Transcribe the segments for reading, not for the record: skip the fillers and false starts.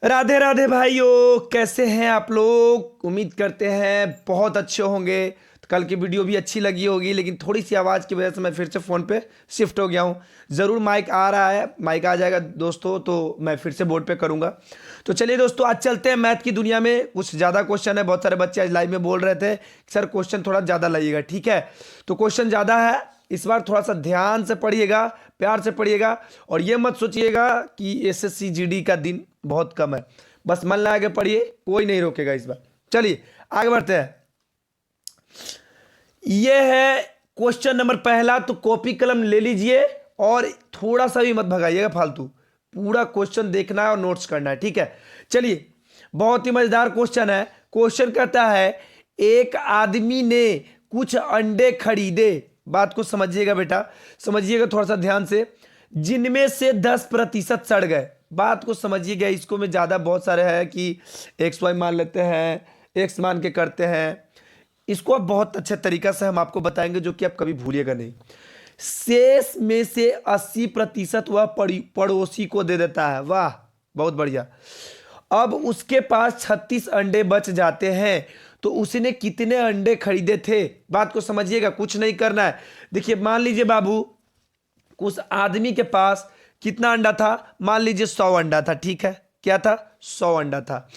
राधे राधे भाइयों, कैसे हैं आप लोग। उम्मीद करते हैं बहुत अच्छे होंगे। तो कल की वीडियो भी अच्छी लगी होगी, लेकिन थोड़ी सी आवाज़ की वजह से मैं फिर से फ़ोन पे शिफ्ट हो गया हूँ। ज़रूर माइक आ रहा है, माइक आ जाएगा दोस्तों तो मैं फिर से बोर्ड पे करूँगा। तो चलिए दोस्तों, आज चलते हैं मैथ की दुनिया में। कुछ ज़्यादा क्वेश्चन है, बहुत सारे बच्चे आज लाइव में बोल रहे थे कि सर क्वेश्चन थोड़ा ज़्यादा लाइएगा। ठीक है, तो क्वेश्चन ज़्यादा है, इस बार थोड़ा सा ध्यान से पढ़िएगा, प्यार से पढ़िएगा। और ये मत सोचिएगा कि एसएससी जीडी का दिन बहुत कम है, बस मन लगा के पढ़िए, कोई नहीं रोकेगा इस बार। चलिए आगे बढ़ते हैं। ये है क्वेश्चन नंबर पहला, तो कॉपी कलम ले लीजिए और थोड़ा सा भी मत भगाइएगा फालतू, पूरा क्वेश्चन देखना है और नोट्स करना है। ठीक है, चलिए, बहुत ही मजेदार क्वेश्चन है। क्वेश्चन कहता है एक आदमी ने कुछ अंडे खरीदे, बात को समझिएगा बेटा, समझिएगा थोड़ा सा ध्यान से, जिनमें से 10% सड़ गए। बात को समझिएगा, इसको में ज़्यादा बहुत सारे हैं कि एक्स वाई मान लेते हैं, एक्स मान के करते हैं। इसको अब बहुत अच्छे तरीका से हम आपको बताएंगे, जो कि आप कभी भूलिएगा नहीं। शेष में से 80% वह पड़ोसी को दे देता है। वाह, बहुत बढ़िया। अब उसके पास 36 अंडे बच जाते हैं, तो उसने कितने अंडे खरीदे थे। बात को समझिएगा, कुछ नहीं करना है। देखिए, मान लीजिए बाबू, उस आदमी के पास कितना अंडा था, मान लीजिए 100 अंडा था। ठीक है, क्या था, 100 अंडा था,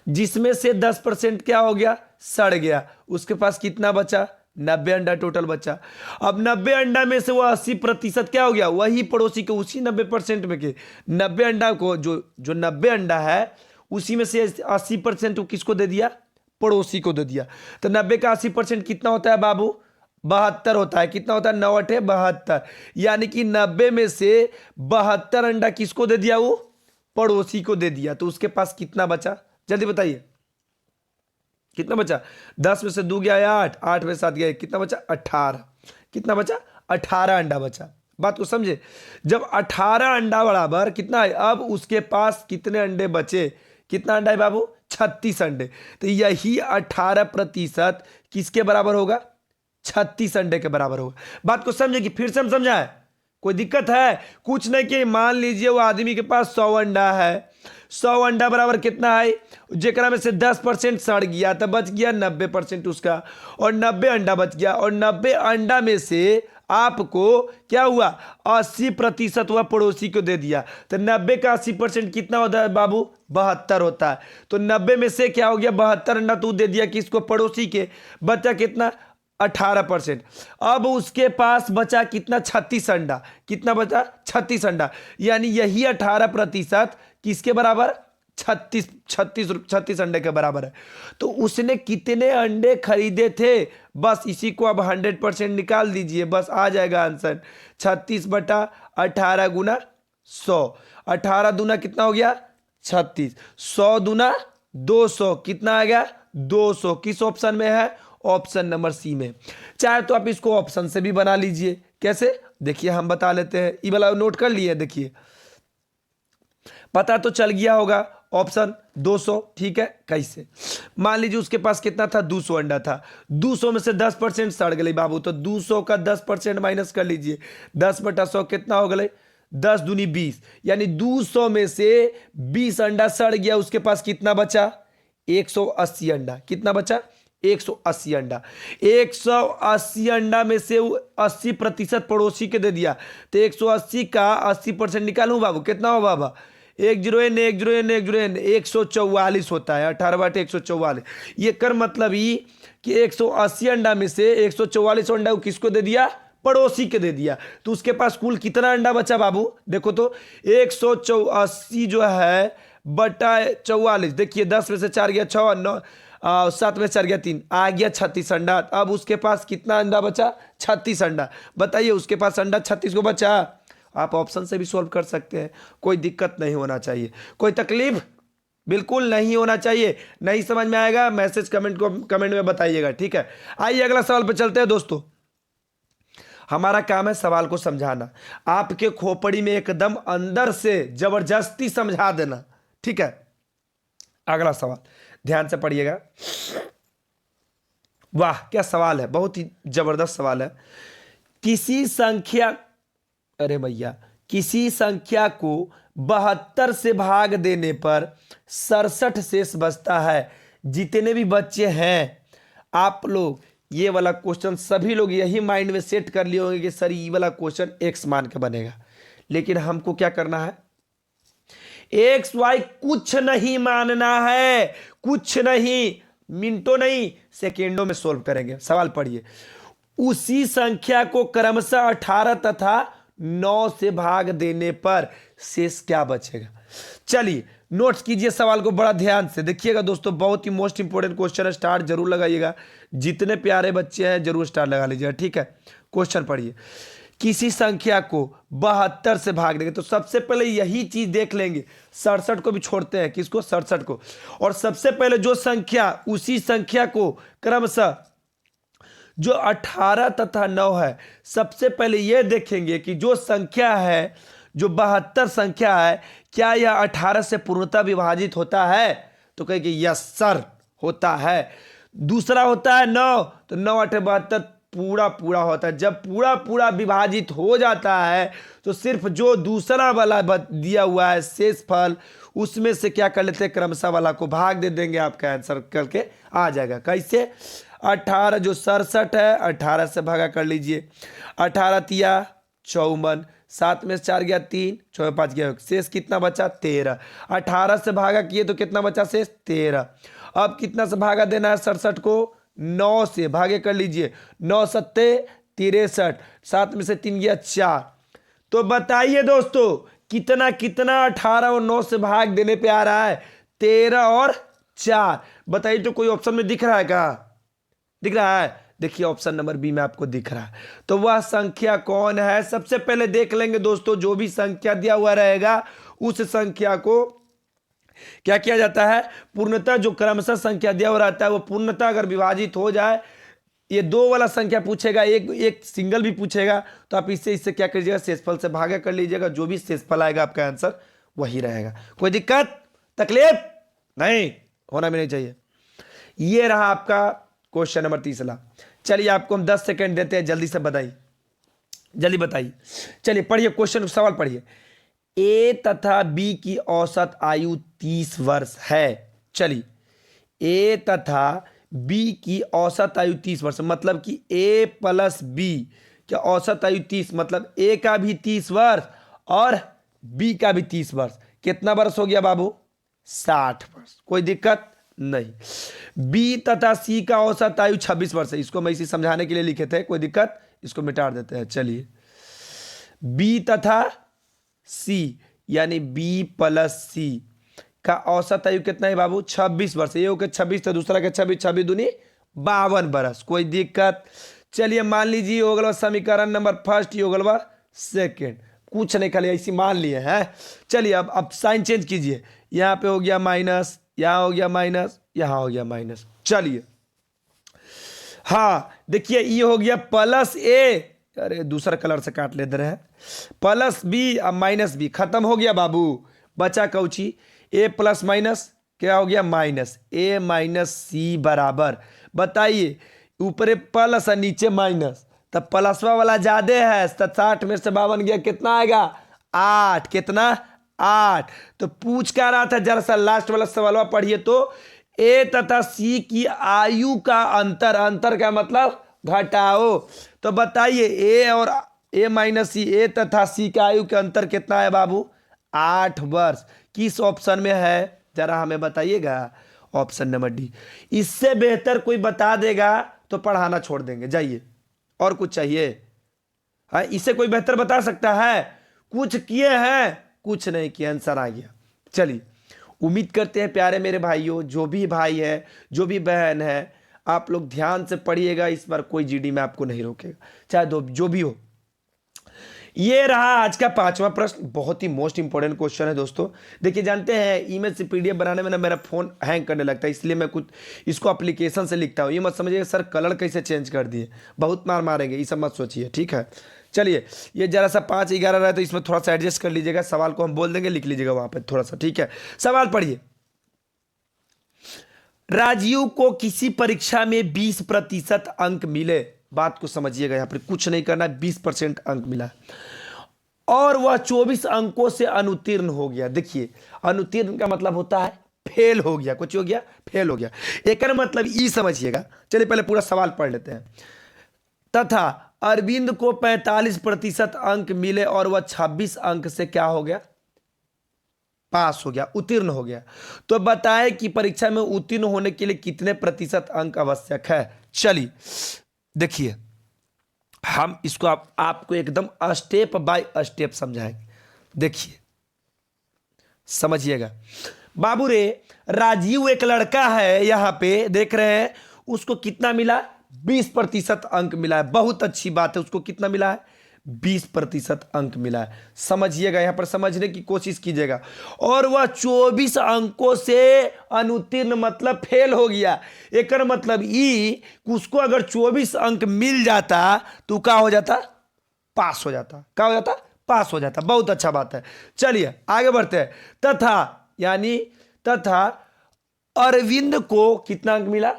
जिसमें से 10% क्या हो गया, सड़ गया। उसके पास कितना बचा, 90 अंडा टोटल बचा। अब 90 अंडा में से वो 80% क्या हो गया, वही पड़ोसी के, उसी 90% में के 90 अंडा को, जो जो 90 अंडा है उसी में से 80% किसको दे दिया, पड़ोसी को दे दिया। तो 90 का 80% कितना होता है बाबू, 72 होता है। कितना होता है, 9 8 72, यानी कि 90 में से 72 अंडा किसको दे दिया, वो पड़ोसी को दे दिया। तो उसके पास कितना बचा, जल्दी बताइए, कितना बचा। 10 में से 2 गया 8, 8 में 7 गया, कितना बचा, 18। कितना बचा, 18 अंडा बचा। बात को समझे, जब 18 अंडा बराबर कितना है, अब उसके पास कितने अंडे बचे, कितना अंडा है बाबू, 36 अंडे। तो यही 18% किसके बराबर होगा, 36 अंडे के बराबर होगा। बात को समझे कि फिर से हम समझाएं, कोई दिक्कत है, कुछ नहीं कि मान लीजिए वो आदमी के पास 100 अंडा है, 100 अंडा बराबर कितना है, जेकरा में से 10% सड़ गया तो बच गया 90% उसका, और 90 अंडा बच गया, और 90 अंडा में से आपको क्या हुआ, 80% वह पड़ोसी को दे दिया। तो 90 का 80% कितना होता है बाबू, 72 होता है। तो 90 में से क्या हो गया, 72 अंडा तू दे दिया किसको, पड़ोसी के, बचा कितना, 18%। अब उसके पास बचा कितना, 36 अंडा। कितना बचा, 36 अंडा, यानी यही 18% किसके बराबर, 36 अंडे के बराबर है। तो उसने कितने अंडे खरीदे थे, बस इसी को अब 100% निकाल दीजिए, बस आ जाएगा आंसर। 36/18 गुना 100, 18 दूना कितना हो गया, 36, 100 दूना 200, कितना आ गया, 200। किस ऑप्शन में है, ऑप्शन नंबर सी में। चाहे तो आप इसको ऑप्शन से भी बना लीजिए। कैसे, देखिए हम बता लेते हैं, ये वाला नोट कर लिए, देखिए पता तो चल गया होगा, ऑप्शन 200। ठीक है, कैसे, मान लीजिए उसके पास कितना था, 200 अंडा था, 200 में से 10% सड़ गई बाबू, तो 200 का 10% माइनस कर लीजिए, 10/100 कितना हो गए, 10 दूनी 20, यानी 200 में से 20 अंडा सड़ गया। उसके पास कितना बचा, 180 अंडा। कितना बचा, 180 अंडा। 180 अंडा में से 80% पड़ोसी के दे दिया, तो 180 का 80% निकालूं बाबू, कितना हो बाबा, 1 0 n 1 0 n 1 0 n 144 होता है, 18/144। ये कर मतलब ही कि 180 अंडा में से 144 अंडा किसको दे दिया, पड़ोसी के दे दिया। तो उसके पास कुल कितना अंडा बचा बाबू, देखो तो 184 जो है बटा 44, देखिए 10 में से 4 गया 6, 9 7 में 4 गया 3, आ गया 36 अंडा। अब उसके पास कितना अंडा बचा, 36 अंडा। बताइए, उसके पास अंडा 36 को बचा। आप ऑप्शन से भी सॉल्व कर सकते हैं, कोई दिक्कत नहीं होना चाहिए, कोई तकलीफ बिल्कुल नहीं होना चाहिए। नहीं समझ में आएगा, मैसेज कमेंट में बताइएगा। ठीक है, आइए अगला सवाल पे चलते हैं दोस्तों। हमारा काम है सवाल को समझाना, आपके खोपड़ी में एकदम अंदर से जबरदस्ती समझा देना। ठीक है, अगला सवाल ध्यान से पढ़िएगा। वाह क्या सवाल है, बहुत ही जबरदस्त सवाल है। किसी संख्या, अरे भैया, किसी संख्या को 72 से भाग देने पर 67 शेष बचता है। जितने भी बच्चे हैं आप लोग ये वाला क्वेश्चन सभी लोग यही माइंड में सेट कर लिए होंगे कि सर ये वाला क्वेश्चन एक्स मान के बनेगा, लेकिन हमको क्या करना है, एक्स वाई कुछ नहीं मानना है, कुछ नहीं, मिनटों नहीं सेकेंडों में सोल्व करेंगे। सवाल पढ़िए, उसी संख्या को क्रमशः 18 तथा 9 से भाग देने पर शेष क्या बचेगा। चलिए नोट्स कीजिए सवाल को बड़ा ध्यान से देखिएगा दोस्तों, बहुत ही मोस्ट इंपोर्टेंट क्वेश्चन है, स्टार जरूर लगाइएगा। जितने प्यारे बच्चे हैं जरूर स्टार लगा लीजिएगा, ठीक है। क्वेश्चन पढ़िए, किसी संख्या को 72 से भाग देंगे, तो सबसे पहले यही चीज देख लेंगे, 67 को भी छोड़ते हैं, किसको, 67 को। और सबसे पहले जो संख्या, उसी संख्या को क्रमशः जो 18 तथा 9 है, सबसे पहले यह देखेंगे कि जो संख्या है, जो 72 संख्या है, क्या यह 18 से पूर्णतः विभाजित होता है, तो कहेंगे यस सर होता है। दूसरा होता है 9, तो 9 8 72 पूरा पूरा होता है। जब पूरा पूरा विभाजित हो जाता है तो सिर्फ जो दूसरा वाला दिया हुआ है शेषफल, उसमें से क्या कर लेते हैं, क्रमशः वाला को भाग दे देंगे, आपका आंसर करके आ जाएगा। कैसे, 18 जो 67 है 18 से भागा कर लीजिए, 18 तिया 54, 7 में से 4 गया 3, 4 5 गया, शेष कितना बचा 13। 18 से भागा किए तो कितना बचा शेष 13। अब कितना से भागा देना है 67 को, 9 से भागे कर लीजिए, 9 सत्ते 63, 7 में से 3 गया 4। तो बताइए दोस्तों कितना कितना 18 और 9 से भाग देने पे आ रहा है, 13 और 4। बताइए तो कोई ऑप्शन में दिख रहा है क्या, दिख रहा है, देखिए ऑप्शन नंबर बी में आपको दिख रहा है। तो वह संख्या कौन है, सबसे पहले देख लेंगे दोस्तों, जो भी संख्या दिया हुआ रहेगा उस संख्या को क्या किया जाता है, पूर्णतः जो क्रमशः संख्या दिया हुआ रहता है वो पूर्णतः अगर विभाजित हो जाए, ये 2 वाला संख्या पूछेगा, एक सिंगल भी पूछेगा, तो आप इससे क्या करिएगा, शेषफल से भागा कर लीजिएगा, जो भी शेषफल आएगा आपका आंसर वही रहेगा। कोई दिक्कत तकलीफ नहीं होना भी नहीं चाहिए। ये रहा आपका क्वेश्चन नंबर 30। चलिए आपको हम 10 सेकंड देते हैं, जल्दी से बताइए, जल्दी बताइए। चलिए पढ़िए क्वेश्चन, सवाल पढ़िए। ए तथा बी की औसत आयु 30 वर्ष है। चलिए ए तथा बी की औसत आयु 30 वर्ष, मतलब कि ए प्लस बी की औसत आयु 30, मतलब ए का भी 30 वर्ष और बी का भी 30 वर्ष। कितना वर्ष हो गया बाबू, 60 वर्ष। कोई दिक्कत नहीं। बी तथा सी का औसत आयु 26 वर्ष है, इसको मैं इसी समझाने के लिए लिखे थे, कोई दिक्कत, इसको मिटा देते हैं। चलिए बी तथा सी यानी बी प्लस सी का औसत आयु कितना है बाबू, 26 वर्ष। ये हो के 26 तो दूसरा के 26, 26 दूनी 52 वर्ष। कोई दिक्कत। चलिए मान लीजिए हो गया समीकरण नंबर फर्स्ट, ये हो गया सेकेंड, कुछ नहीं खाली ऐसी मान लिए हैं। चलिए अब साइन चेंज कीजिए, यहाँ पे हो गया माइनस, यहाँ हो गया माइनस, यहाँ हो गया माइनस। चलिए हाँ देखिए ये हो गया प्लस ए, अरे दूसरा कलर से काट ले दे रहे हैं, प्लस बी अब माइनस बी, खत्म हो गया बाबू, बचा कौची, ए प्लस माइनस क्या हो गया माइनस, ए माइनस सी बराबर, बताइए ऊपर प्लस और नीचे माइनस, तब प्लसवा वाला ज्यादा है, 60 में से 52 गया, कितना आएगा 8, कितना 8। तो पूछ क्या रहा था, जरा सा लास्ट वाला सवाल पढ़िए तो, ए तथा सी की आयु का अंतर, अंतर का मतलब घटाओ, तो बताइए ए और ए माइनस सी, ए तथा सी का आयु का अंतर कितना है बाबू 8 वर्ष। किस ऑप्शन में है जरा हमें बताइएगा, ऑप्शन नंबर डी। इससे बेहतर कोई बता देगा तो पढ़ाना छोड़ देंगे, जाइए। और कुछ चाहिए, हाँ इससे कोई बेहतर बता सकता है, कुछ किए हैं, कुछ नहीं किया, आंसर आ गया। चलिए उम्मीद करते हैं प्यारे मेरे भाइयों, जो भी भाई है जो भी बहन है, आप लोग ध्यान से पढ़िएगा, इस बार कोई जीडी में आपको नहीं रोकेगा, चाहे जो भी हो। ये रहा आज का 5वां प्रश्न, बहुत ही मोस्ट इंपॉर्टेंट क्वेश्चन है दोस्तों। देखिए जानते हैं इमेज से पीडीएफ बनाने में ना मेरा फोन हैंग करने लगता है, इसलिए मैं कुछ इसको एप्लीकेशन से लिखता हूँ। ये मत समझिए सर कलर कैसे चेंज कर दिए, बहुत मार मारेंगे, ये सब मत सोचिए, ठीक है। चलिए ये जरा सा 5 11 रहा है तो इसमें थोड़ा सा एडजस्ट कर लीजिएगा, सवाल को हम बोल देंगे, लिख लीजिएगा वहां पर थोड़ा सा, ठीक है। सवाल पढ़िए, राजीव को किसी परीक्षा में 20% अंक मिले, बात को समझिएगा, यहां पर कुछ नहीं करना, 20% अंक मिला। और वह 24 अंकों से अनुत्तीर्ण हो गया। देखिए अनुत्तीर्ण का मतलब होता है फेल हो गया, कुछ हो गया, फेल हो गया। एक मतलब ई समझिएगा। चलिए पहले पूरा सवाल पढ़ लेते हैं। तथा अरविंद को 45% अंक मिले और वह 26 अंक से क्या हो गया, पास हो गया, उत्तीर्ण हो गया। तो बताएं कि परीक्षा में उत्तीर्ण होने के लिए कितने प्रतिशत अंक आवश्यक है। चलिए देखिए हम इसको आपको एकदम स्टेप बाय स्टेप समझाएंगे। देखिए समझिएगा बाबू रे, राजीव एक लड़का है, यहां पे देख रहे हैं, उसको कितना मिला, 20% अंक मिला है। बहुत अच्छी बात है, उसको कितना मिला है, 20% अंक मिला है। समझिएगा, यहां पर समझने की कोशिश कीजिएगा। और वह 24 अंकों से अनुत्तीर्ण मतलब फेल हो गया। एक मतलब ई, उसको अगर 24 अंक मिल जाता तो क्या हो जाता, पास हो जाता। क्या हो जाता, पास हो जाता। बहुत अच्छा बात है। चलिए आगे बढ़ते हैं। तथा अरविंद को कितना अंक मिला,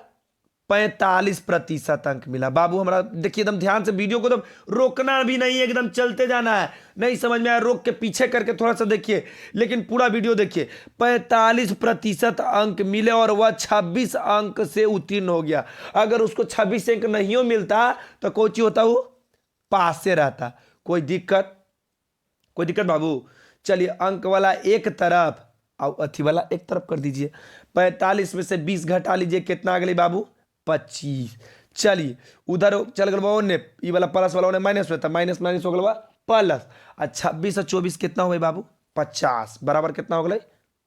45% अंक मिला। बाबू हमारा देखिए एकदम ध्यान से, वीडियो को एकदम रोकना भी नहीं, एकदम चलते जाना है। नहीं समझ में आया रोक के पीछे करके थोड़ा सा देखिए, लेकिन पूरा वीडियो देखिए। 45% अंक मिले और वह 26 अंक से उत्तीर्ण हो गया। अगर उसको 26 अंक नहीं मिलता तो कोची होता, वो पास से रहता। कोई दिक्कत, कोई दिक्कत बाबू। चलिए अंक वाला एक तरफ और अथी वाला एक तरफ कर दीजिए। 45 में से 20 घटा लीजिए, कितना आ गई बाबू, 25। चलिए उधर चल गए बाबू ने, ये वाला प्लस वाला माइनस होता, माइनस माइनस हो गया प्लस। 26 और 24 कितना हो गई बाबू, 50 बराबर कितना हो गया,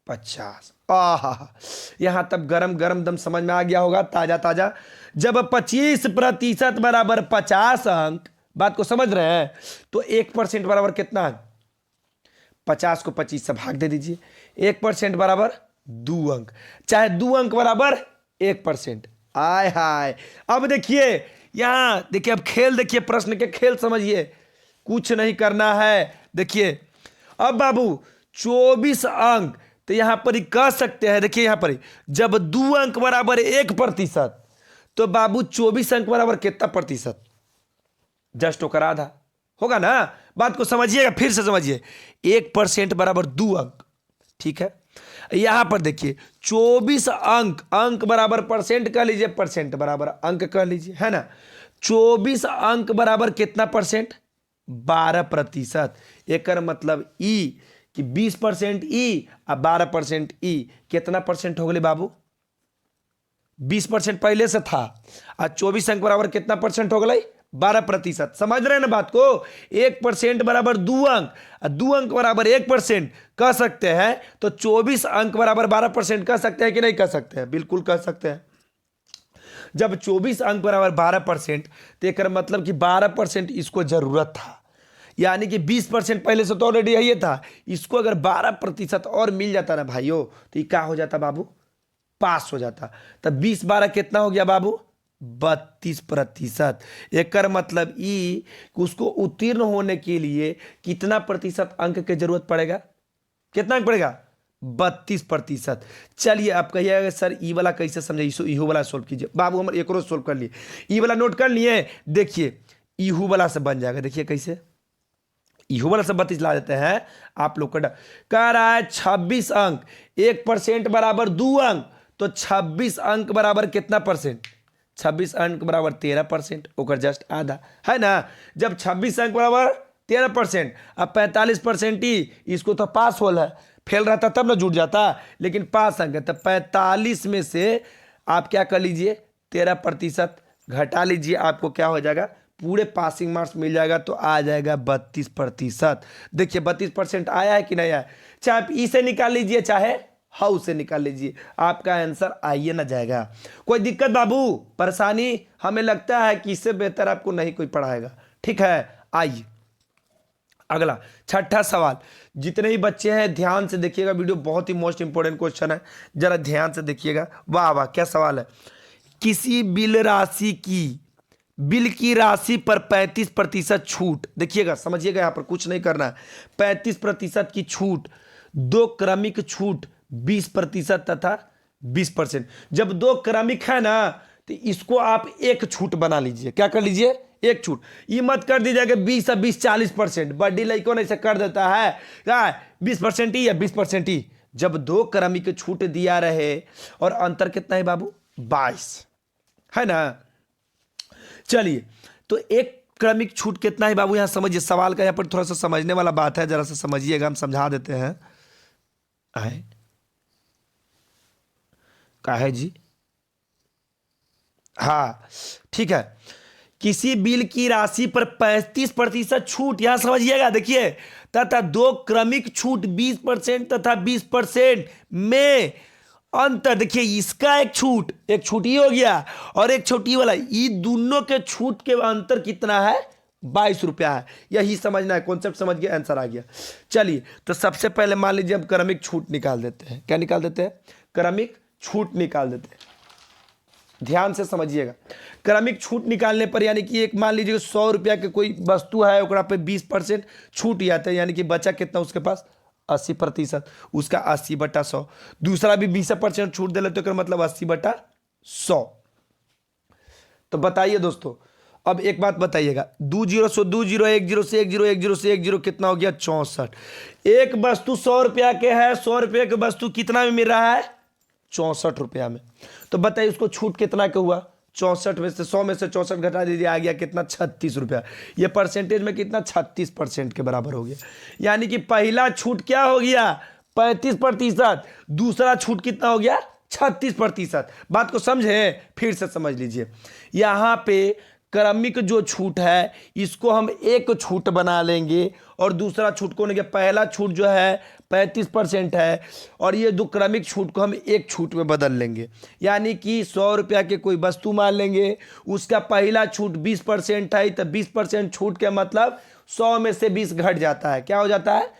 50। आहा, यहां तक गरम गरम दम समझ में आ गया होगा, ताजा ताजा। जब 25% बराबर 50 अंक, बात को समझ रहे हैं, तो 1% बराबर कितना है, 50 को 25 से भाग दे दीजिए। 1% बराबर 2 अंक, चाहे 2 अंक बराबर 1%। आय हाय, अब देखिए यहां देखिए, अब खेल देखिए, प्रश्न के खेल समझिए, कुछ नहीं करना है। देखिए अब बाबू 24 अंक, तो यहां पर ही कह सकते हैं, देखिए यहां पर ही, जब 2 अंक बराबर 1%, तो बाबू 24 अंक बराबर कितना प्रतिशत, जस्ट होकर आधा होगा ना। बात को समझिएगा, फिर से समझिए। 1% बराबर 2 अंक, ठीक है। यहां पर देखिए 24 अंक, अंक बराबर परसेंट कह लीजिए, परसेंट बराबर अंक कह लीजिए, है ना। 24 अंक बराबर कितना परसेंट, 12%। एक मतलब ई कि 20% ई और 12% ई, कितना परसेंट हो गए बाबू, 20% पहले से था, और 24 अंक बराबर कितना परसेंट हो गए, 12%। समझ रहे हैं ना बात को। 1% बराबर 2 अंक, 2 अंक बराबर 1% कह सकते हैं, तो 24 अंक बराबर 12% कह सकते हैं कि नहीं कह सकते हैं, बिल्कुल कह सकते हैं। जब 24 अंक बराबर 12%, तो एक मतलब कि 12% इसको जरूरत था, यानी कि 20% पहले से तो ऑलरेडी यही था। इसको अगर 12% और मिल जाता ना भाइयों, तो ये क्या हो जाता बाबू, पास हो जाता। तब 20 12 कितना हो गया बाबू, 32%। एक मतलब ई, उसको उत्तीर्ण होने के लिए कितना प्रतिशत अंक की जरूरत पड़ेगा, कितना अंक पड़ेगा, 32%। चलिए आप कहिएगा सर ई वाला कैसे समझे, इहू वाला सोल्व कीजिए। बाबू हम एक रोज सोल्व कर लिए, ई वाला नोट कर लिए। देखिए इहू वाला से बन जाएगा, देखिए कैसे, इहू वाला से 32 ला देते हैं आप लोग का। कह रहा है 26 अंक, 1% बराबर 2 अंक, तो 26 अंक बराबर कितना परसेंट, 26 अंक बराबर 13%, ओकर जस्ट आधा, है ना। जब 26 अंक बराबर 13%, अब 45% ही, इसको तो पास होल है, फेल रहता तब ना जुट जाता, लेकिन पास अंक है, तो 45 में से आप क्या कर लीजिए, 13% घटा लीजिए, आपको क्या हो जाएगा, पूरे पासिंग मार्क्स मिल जाएगा, तो आ जाएगा 32%। देखिए 32% आया है कि नहीं आया, चाहे आप ई से निकाल लीजिए, चाहे हाउ से निकाल लीजिए, आपका आंसर आइए ना जाएगा। कोई दिक्कत बाबू, परेशानी, हमें लगता है कि इससे बेहतर आपको नहीं कोई पढ़ाएगा, ठीक है। आइए अगला छठा सवाल, जितने ही बच्चे हैं ध्यान से देखिएगा, वीडियो बहुत ही मोस्ट इंपोर्टेंट क्वेश्चन है, जरा ध्यान से देखिएगा। वाह वाह क्या सवाल है। किसी बिल की राशि पर 35% छूट, देखिएगा समझिएगा, यहां पर कुछ नहीं करना है। 35% की छूट, 2 क्रमिक छूट 20% तथा 20%। जब 2 क्रमिक है ना, तो इसको आप एक छूट बना लीजिए, क्या कर लीजिए, एक छूट। ये मत कर दीजिएगा 20-20-40%, बड़ी लड़कों ने ऐसे कर देता है क्या 20% ही या 20% ही। जब 2 क्रमिक छूट दिया रहे और अंतर कितना है बाबू 22 है ना। चलिए तो एक क्रमिक छूट कितना है बाबू, यहां समझिए सवाल का, यहां पर थोड़ा सा समझने वाला बात है, जरा सा समझिएगा, हम समझा देते हैं। आए का है जी, हाँ ठीक है। किसी बिल की राशि पर 35% छूट, यहां समझिएगा, देखिए, तथा 2 क्रमिक छूट 20% तथा 20% में अंतर, देखिए इसका एक छूट ही हो गया और एक छोटी वाला, ये दोनों के छूट के अंतर कितना है 22 रुपया है। यही समझना है, कॉन्सेप्ट समझ गया, आंसर आ गया। चलिए तो सबसे पहले मान लीजिए अब क्रमिक छूट निकाल देते हैं। क्या निकाल देते हैं, क्रमिक छूट निकाल देते हैं। ध्यान से समझिएगा, क्रमिक छूट निकालने पर यानी कि एक मान लीजिए 100 रुपया के कोई वस्तु है, ओकरा पे 20% छूट जाता है, यानी कि बचा कितना उसके पास 80%, उसका 80/100। दूसरा भी 20% छूट दे लेते, तो मतलब 80/100। तो बताइए दोस्तों, अब एक बात बताइएगा, 2 0 से 2 0, 1 0 से 1 0, 1 0 से 1 0 कितना हो गया 64। एक वस्तु 100 रुपया के है, 100 रुपये की वस्तु कितना में मिल रहा है 64 रुपया में। तो बताइए उसको छूट कितना का हुआ, 64 में से 100 में से 64 घटा दीजिए, आ गया कितना 36 रुपया। ये परसेंटेज में कितना 36% के बराबर हो गया। यानी कि पहला छूट क्या हो गया 35%, दूसरा छूट कितना हो गया 36%। बात को समझे, फिर से समझ लीजिए, यहां पे क्रमिक जो छूट है इसको हम एक छूट बना लेंगे और दूसरा छूट को लेंगे। पहला छूट जो है 35% है और ये 2 क्रमिक छूट को हम एक छूट में बदल लेंगे। यानी कि 100 रुपया के कोई वस्तु मान लेंगे, उसका पहला छूट 20% है, तो 20% छूट के मतलब 100 में से 20 घट जाता है। क्या हो जाता है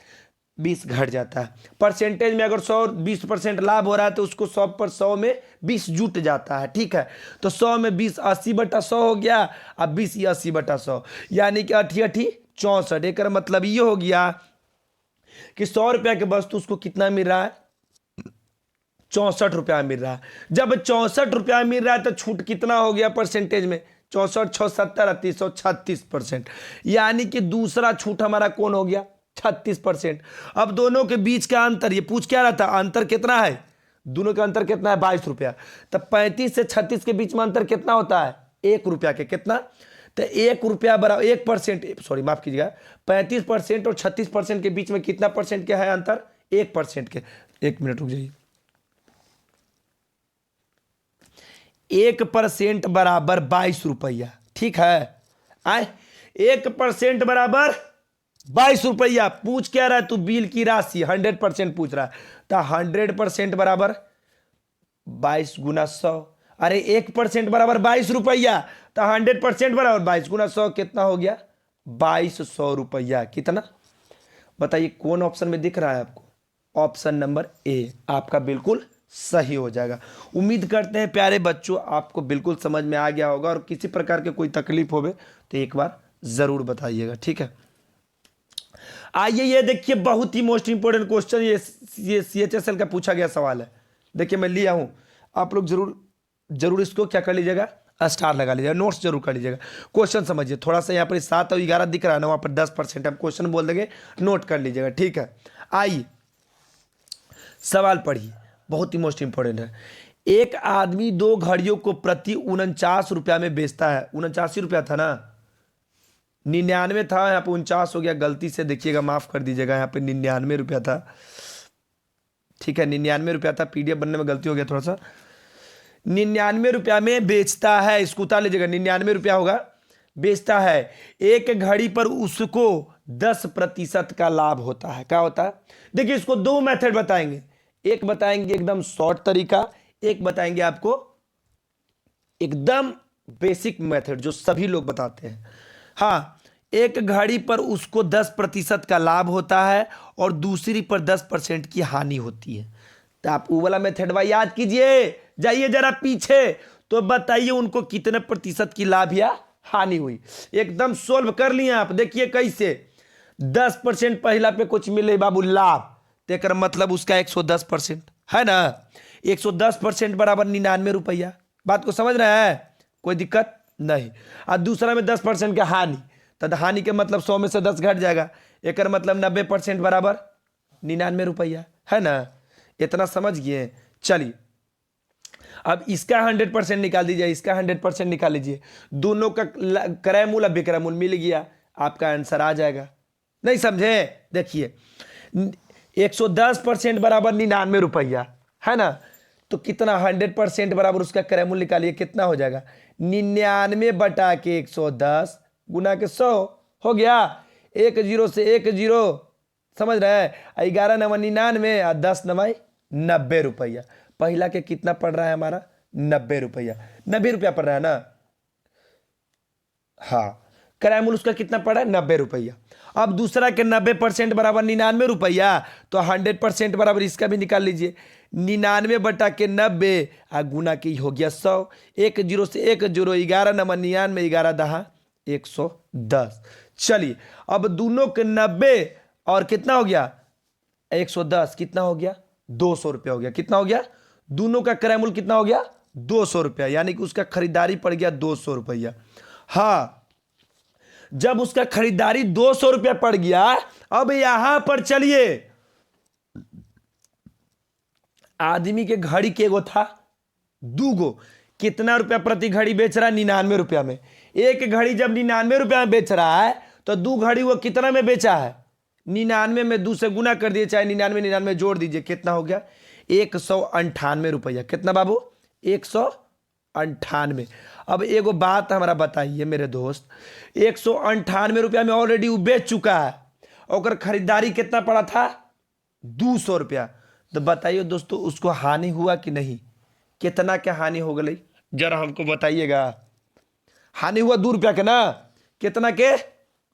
20 घट जाता है। परसेंटेज में अगर 120% लाभ हो रहा है तो उसको 100 में 20 जुट जाता है, ठीक है। तो 100 में 20 80/100 हो गया, अब 20 80/100 यानी कि 88 64। एक मतलब ये हो गया कि 100 रुपया के वस्तु उसको कितना मिल रहा है 64 रुपया मिल रहा है। जब 64 रुपया मिल रहा है तो छूट कितना हो गया परसेंटेज में 64 6 70 36%। यानी कि दूसरा छूट हमारा कौन हो गया 36%। अब दोनों के बीच का अंतर, ये पूछ क्या रहा था, अंतर कितना है, दोनों का अंतर कितना है 22 रुपया। तब 35 से 36 के बीच में अंतर कितना होता है 1 रुपया के, कितना, तो 1 रुपया बराबर 1%, सॉरी माफ कीजिएगा, 35% और 36% के बीच में कितना परसेंट क्या है अंतर 1% के। 1 मिनट रुक जाइए, 1% बराबर 22 रुपया, ठीक है। आए 1% बराबर 22 रुपया। पूछ क्या रहा है तू, बिल की राशि 100% पूछ रहा है, तो 100% बराबर 22 गुना 100। अरे 1% बराबर 22 रुपया, तो 100% बराबर 22 गुना 100 कितना हो गया 2200 रुपया। कितना बताइए, कौन ऑप्शन में दिख रहा है आपको, ऑप्शन नंबर ए आपका बिल्कुल सही हो जाएगा। उम्मीद करते हैं प्यारे बच्चों आपको बिल्कुल समझ में आ गया होगा, और किसी प्रकार के कोई तकलीफ होवे तो एक बार जरूर बताइएगा, ठीक है। आइए ये देखिए, बहुत ही मोस्ट इंपोर्टेंट क्वेश्चन, ये CHSL का पूछा गया सवाल है। देखिए मैं लिया हूं, आप लोग जरूर इसको क्या कर लीजिएगा स्टार लगा लीजिएगा, नोट्स जरूर कर लीजिएगा। क्वेश्चन समझिए, थोड़ा सा यहाँ पर 7 और 11 दिख रहा है ना, वहाँ पर 10% हम क्वेश्चन बोल देंगे, नोट कर लीजिएगा, ठीक है। आइए सवाल पढ़िए, बहुत ही मोस्ट इंपोर्टेंट है। एक आदमी 2 घड़ियों को प्रति 49 रुपया में बेचता है। 49 रुपया था ना, 99 था, यहाँ पे 49 हो गया, गलती से देखिएगा माफ कर दीजिएगा, यहाँ पे 99 रुपया था, ठीक है 99 रुपया था, PDF बनने में गलती हो गया थोड़ा सा। 99 रुपया में बेचता है, इसको उतार लीजिएगा, 99 रुपया होगा, बेचता है। एक घड़ी पर उसको 10% का लाभ होता है। क्या होता है, देखिए इसको 2 मेथड बताएंगे, एक बताएंगे एकदम शॉर्ट तरीका, एक बताएंगे आपको एकदम बेसिक मेथड जो सभी लोग बताते हैं। हाँ, एक घड़ी पर उसको 10% का लाभ होता है और दूसरी पर 10% की हानि होती है। तो आप वो वाला मेथड भाई याद कीजिए, जाइए जरा पीछे, तो बताइए उनको कितने प्रतिशत की लाभ या हानि हुई। एकदम सोल्व कर लिए आप, देखिए कैसे 10% पहला पे कुछ मिले बाबू लाभ, तेकर मतलब उसका 110% है ना, 110% बराबर 99 रुपया। बात को समझ रहे हैं, कोई दिक्कत नहीं। और दूसरा में 10% का हानि, तो हानि के मतलब 100 में से 10 घट जाएगा, एक मतलब 90% बराबर 99 रुपया, है ना। इतना समझ गए। चलिए अब इसका 100% निकाल दीजिए, इसका 100% निकाल लीजिए, दोनों का क्रय मूल और विक्रय मूल मिल गया, आपका आंसर आ जाएगा। नहीं समझे? देखिए 110% बराबर 99 रुपया, है ना। तो कितना 100% बराबर उसका क्रय मूल निकालिए, कितना हो जाएगा 99 बटा के 110 गुना के 100 हो गया। 1 0 से 1 0, समझ रहे हैं। 11 नवा 99 और 10 नवाई 90 रुपया। पहला के कितना पड़ रहा है हमारा 90 रुपया, 90 रुपया पड़ रहा है ना। हाँ, क्रय मूल उसका कितना पड़ा है 90 रुपया। अब दूसरा के 90% बराबर 99 रुपया, तो 100% बराबर इसका भी निकाल लीजिए, 99 बटा के 90 आ गुना की हो गया 100। 1 0 से 1 0, 11 नंबर 99, 11 दहा 110। चलिए अब दोनों के 90 और कितना हो गया 110, कितना हो गया 200 रुपया हो गया। कितना हो गया, दोनों का क्रय मूल कितना हो गया 200 रुपया, यानी कि उसका खरीदारी पड़ गया 200 रुपया। हाँ, जब उसका खरीदारी 200 रुपया पड़ गया, अब यहां पर चलिए आदमी के घड़ी के गो था, दूगो, कितना रुपया प्रति घड़ी बेच रहा है 99 रुपया में। एक घड़ी जब 99 रुपया में बेच रहा है, तो 2 घड़ी वो कितना में बेचा है 99 में 2 से गुना कर दिए, चाहे 99 99 जोड़ दीजिए, कितना हो गया 198 रुपया। कितना बाबू 198। अब एगो बात हमारा बताइए मेरे दोस्त, 198 रुपया में ऑलरेडी वो बेच चुका है, और खरीदारी कितना पड़ा था 200 रुपया। तो बताइए दोस्तों उसको हानि हुआ कि नहीं, कितना क्या हानि हो गई जरा हमको बताइएगा। हानि हुआ 2 रुपया के ना, कितना के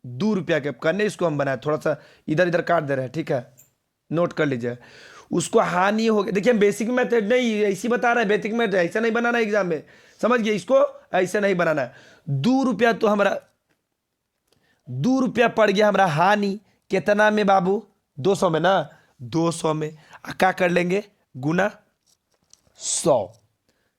2 रुपया के। करने इसको हम बनाए, थोड़ा सा इधर इधर काट दे रहे हैं, ठीक है, नोट कर लीजिए। उसको हानि हो गई, देखिए बेसिक मेथड नहीं ऐसी बता रहा है, बेसिक मेथड ऐसा नहीं बनाना एग्जाम में, समझ गए, इसको ऐसे नहीं बनाना है। 2 रुपया तो हमारा 2 रुपया पड़ गया हमारा हानि, कितना में बाबू 200 में ना, 200 में क्या कर लेंगे गुना 100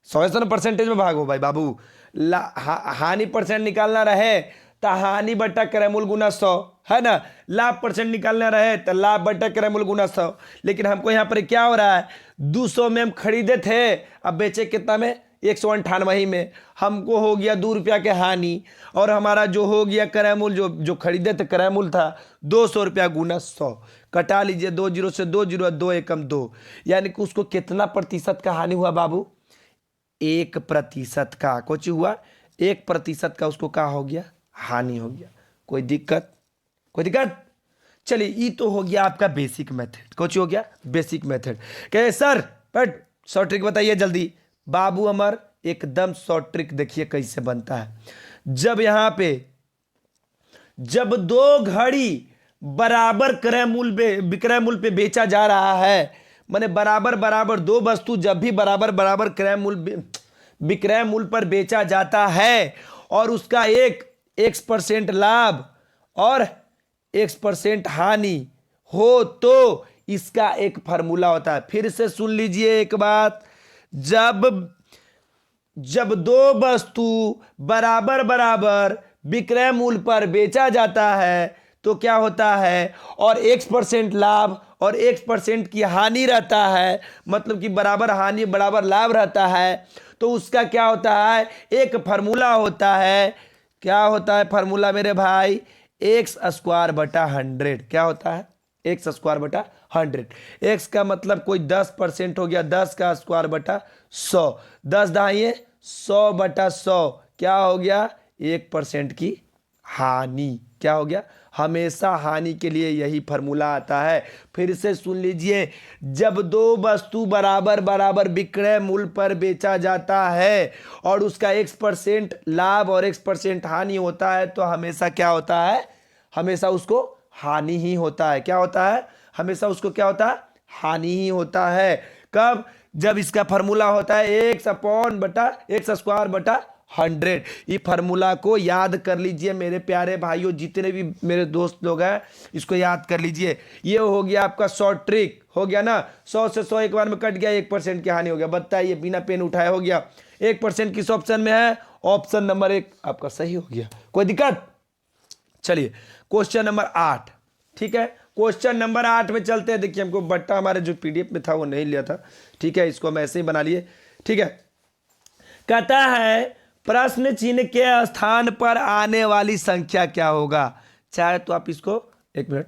से ना परसेंटेज में भागो भाई बाबू। हानि परसेंट निकालना रहे तो हानि बटा क्रय मूल गुना 100, है ना। लाभ परसेंट निकालना रहे तो लाभ बटा क्रय मूल गुना 100। लेकिन हमको यहाँ पर क्या हो रहा है 200 में हम खरीदे थे, अब बेचे कितना में 198 में, हमको हो गया 2 रुपया के हानि, और हमारा जो हो गया क्रय मूल जो खरीदे थे क्रय मूल था 200 रुपया गुना 100। कटा लीजिए 2 0 से 2 0, 2 एकम 2, यानी कि उसको कितना प्रतिशत का हानि हुआ बाबू 1% का। कुछ हुआ 1% का उसको क्या हो गया हानि हो गया। कोई दिक्कत, कोई दिक्कत। चलिए ये तो हो गया आपका बेसिक मेथड। कुछ हो गया बेसिक मेथड। कहे सर बट शॉर्ट ट्रिक बताइए जल्दी। बाबू अमर एकदम शॉर्ट ट्रिक देखिए कैसे बनता है। जब यहां पे जब 2 घड़ी बराबर क्रय मूल पे विक्रय मूल पे बेचा जा रहा है, माने बराबर बराबर 2 वस्तु जब भी बराबर बराबर विक्रय मूल पर बेचा जाता है, और उसका X% लाभ और X% हानि हो, तो इसका एक फार्मूला होता है। फिर से सुन लीजिए एक बात, जब 2 वस्तु बराबर बराबर विक्रय मूल्य पर बेचा जाता है तो क्या होता है, और X% लाभ और X% की हानि रहता है, मतलब कि बराबर हानि बराबर लाभ रहता है, तो उसका क्या होता है एक फार्मूला होता है। क्या होता है फार्मूला मेरे भाई x² बटा 100। क्या होता है x² बटा 100। x का मतलब कोई 10% हो गया, 10 का स्क्वायर बटा 100, 10 दाहिए 100 बटा 100, क्या हो गया 1% की हानि। क्या हो गया, हमेशा हानि के लिए यही फार्मूला आता है। फिर से सुन लीजिए, जब 2 वस्तु बराबर बराबर विक्रय मूल्य पर बेचा जाता है और उसका X% लाभ और X% हानि होता है, तो हमेशा क्या होता है, हमेशा उसको हानि ही होता है। क्या होता है, हमेशा उसको क्या होता है हानि ही होता है। कब, जब इसका फार्मूला होता है x² बटा 100। ये फार्मूला को याद कर लीजिए मेरे प्यारे भाइयों, जितने भी मेरे दोस्त लोग हैं इसको याद कर लीजिए। ये हो गया आपका शॉर्ट ट्रिक, हो गया ना। 100 से 100 एक बार में कट गया, 1% की हानि हो गया। बताइए बिना पेन उठाए हो गया। 1% किस ऑप्शन में है, ऑप्शन नंबर 1 आपका सही हो गया। कोई दिक्कत? चलिए क्वेश्चन नंबर 8, ठीक है, क्वेश्चन नंबर 8 में चलते हैं। देखिए हमको बट्टा हमारे जो पीडीएफ में था वो नहीं लिया था, ठीक है, इसको हम ऐसे ही बना लिए, ठीक है। कहता है प्रश्न चिन्ह के स्थान पर आने वाली संख्या क्या होगा। चाहे तो आप इसको, एक मिनट,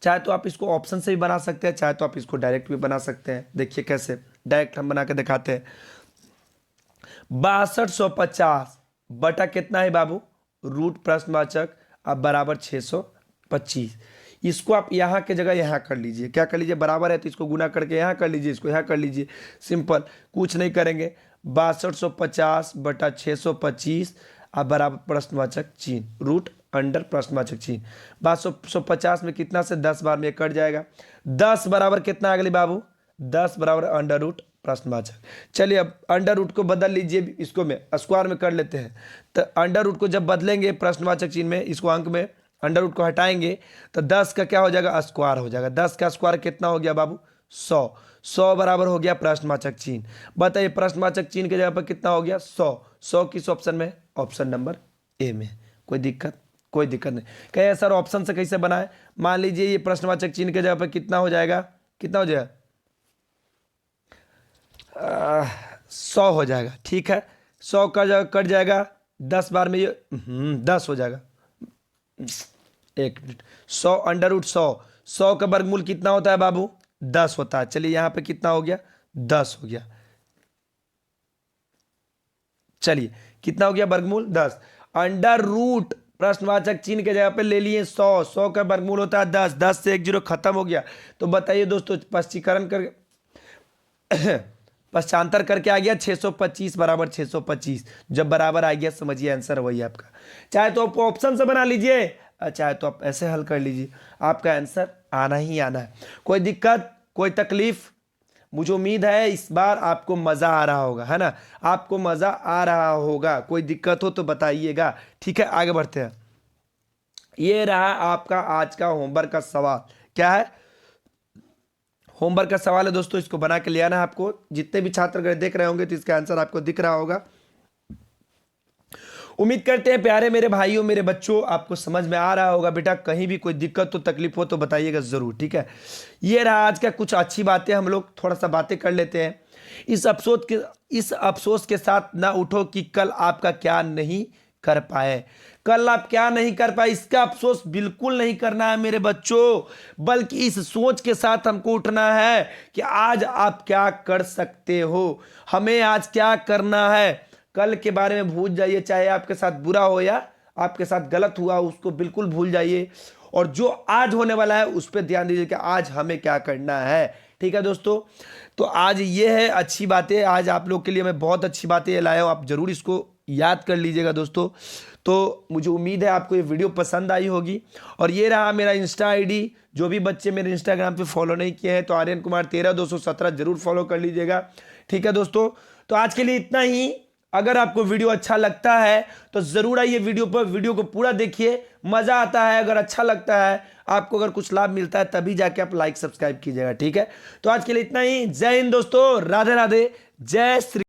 चाहे तो आप इसको ऑप्शन से भी बना सकते हैं, चाहे तो आप इसको डायरेक्ट भी बना सकते हैं। देखिए कैसे, डायरेक्ट हम बना के दिखाते हैं। 6250 बटा कितना है बाबू, रूट प्रश्नवाचक अब बराबर 625। इसको आप यहाँ के जगह यहाँ कर लीजिए, क्या कर लीजिए, बराबर है तो इसको गुना करके यहाँ कर लीजिए, इसको यहाँ कर लीजिए, सिंपल, कुछ नहीं करेंगे। 6250 बटा 625 अब बराबर प्रश्नवाचक चिन्ह, रूट अंडर प्रश्नवाचक चिन्ह। 6250 में कितना से 10 बार में ये कट जाएगा। 10 बराबर कितना अगली बाबू, 10 बराबर अंडर रूट प्रश्नवाचक। चलिए अब अंडर रूट को बदल लीजिए, इसको में स्क्वायर में कर लेते हैं। तो अंडर रूट को जब बदलेंगे प्रश्नवाचक चिन्ह में, इसको अंक में अंडर रूट को हटाएंगे तो 10 का क्या हो जाएगा, स्क्वायर हो जाएगा। 10 का स्क्वायर कितना हो गया बाबू, 100। 100 बराबर हो गया प्रश्नवाचक चिन्ह। बताइए प्रश्नवाचक चिन्ह के जगह पर कितना हो गया, 100। 100 किस ऑप्शन में, ऑप्शन नंबर ए में। कोई दिक्कत? कोई दिक्कत नहीं। कहे सर ऑप्शन से कैसे बनाए, मान लीजिए ये प्रश्नवाचक चिन्ह के जगह पर कितना हो जाएगा, कितना हो जाएगा, 100 हो जाएगा, ठीक है। 100 का जगह कट जाएगा, 10 बार में ये 10 हो जाएगा। एक मिनट, 100 अंडर रूट 100, 100 का वर्गमूल कितना होता है बाबू, 10 होता है। चलिए यहां पे कितना हो गया, 10 हो गया। चलिए कितना हो गया वर्गमूल, 10। अंडर रूट प्रश्नवाचक चिन्ह के जगह पे ले लिए 100, 100 का वर्गमूल होता है 10, 10 से एक जीरो खत्म हो गया। तो बताइए दोस्तों स्पष्टीकरण कर पश्चांतर करके आ गया 625 बराबर 625। जब बराबर आ गया समझिए आंसर वही आपका। चाहे तो आप ऑप्शन से बना लीजिए, चाहे तो आप ऐसे हल कर लीजिए, आपका आंसर आना ही आना है। कोई दिक्कत, कोई तकलीफ? मुझे उम्मीद है इस बार आपको मज़ा आ रहा होगा, है ना, आपको मज़ा आ रहा होगा। कोई दिक्कत हो तो बताइएगा, ठीक है। आगे बढ़ते हैं। ये रहा आपका आज का होमवर्क का सवाल। क्या है, होमवर्क का सवाल है दोस्तों, इसको बना के ले आना है आपको। जितने भी छात्र अगर देख रहे होंगे तो इसका आंसर आपको दिख रहा होगा। उम्मीद करते हैं प्यारे मेरे भाइयों, मेरे बच्चों, आपको समझ में आ रहा होगा। बेटा कहीं भी कोई दिक्कत हो तकलीफ हो तो बताइएगा जरूर, ठीक है। ये रहा आज का कुछ अच्छी बातें, हम लोग थोड़ा सा बातें कर लेते हैं। इस अफसोस के साथ ना उठो कि कल आपका क्या नहीं कर पाए, कल आप क्या नहीं कर पाए इसका अफसोस बिल्कुल नहीं करना है मेरे बच्चों, बल्कि इस सोच के साथ हमको उठना है कि आज आप क्या कर सकते हो, हमें आज क्या करना है। कल के बारे में भूल जाइए, चाहे आपके साथ बुरा हो या आपके साथ गलत हुआ उसको बिल्कुल भूल जाइए, और जो आज होने वाला है उस पर ध्यान दीजिए कि आज हमें क्या करना है, ठीक है दोस्तों। तो आज ये है अच्छी बातें, आज आप लोग के लिए मैं बहुत अच्छी बातें लाया हूँ, आप जरूर इसको याद कर लीजिएगा दोस्तों। तो मुझे उम्मीद है आपको ये वीडियो पसंद आई होगी। और ये रहा मेरा इंस्टा आईडी, जो भी बच्चे मेरे इंस्टाग्राम पे फॉलो नहीं किए हैं तो आर्यन कुमार 13217 जरूर फॉलो कर लीजिएगा, ठीक है दोस्तों। तो आज के लिए इतना ही। अगर आपको वीडियो अच्छा लगता है तो जरूर आइए वीडियो को पूरा देखिए, मजा आता है। अगर अच्छा लगता है आपको, अगर कुछ लाभ मिलता है तभी जाके आप लाइक सब्सक्राइब कीजिएगा, ठीक है। तो आज के लिए इतना ही। जय हिंद दोस्तों, राधे राधे, जय श्री।